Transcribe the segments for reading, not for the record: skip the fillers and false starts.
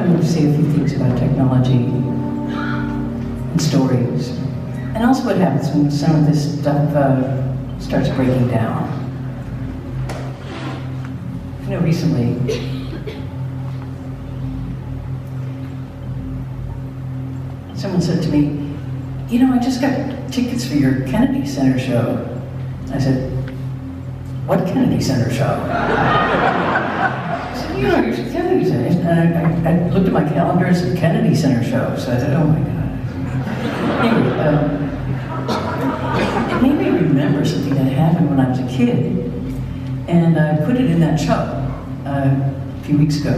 I'm going to say a few things about technology and stories, and also what happens when some of this stuff starts breaking down. You know, recently, someone said to me, you know, I just got tickets for your Kennedy Center show. I said, what Kennedy Center show? I said, you know, your Kennedy Center. And I looked at my calendar and said, Kennedy Center show. So I said, oh my God. Anyway, it made me remember something that happened when I was a kid. And I put it in that show a few weeks ago.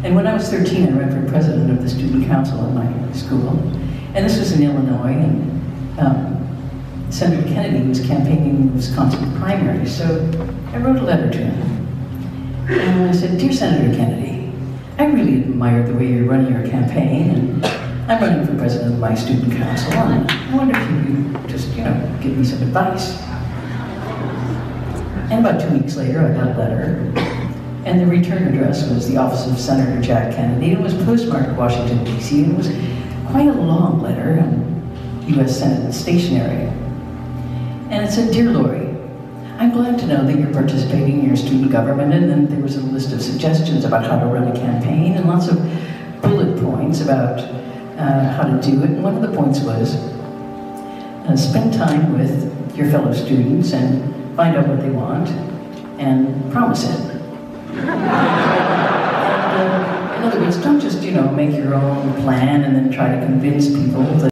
And when I was 13, I ran for president of the student council at my school. And this was in Illinois, and Senator Kennedy was campaigning in the Wisconsin primary. So I wrote a letter to him. And I said, Dear Senator Kennedy, I really admire the way you're running your campaign, and I'm running for president of my student council, and I wonder if you could just, you know, give me some advice. And about 2 weeks later, I got a letter, and the return address was the office of Senator Jack Kennedy. It was postmarked Washington, D.C., and it was quite a long letter, U.S. Senate stationery. And it said, Dear Laurie, I'm glad to know that you're participating in your student government, and then there was a list of suggestions about how to run a campaign, and lots of bullet points about how to do it. And one of the points was, spend time with your fellow students and find out what they want, and promise it. In other words, don't just, you know, make your own plan and then try to convince people that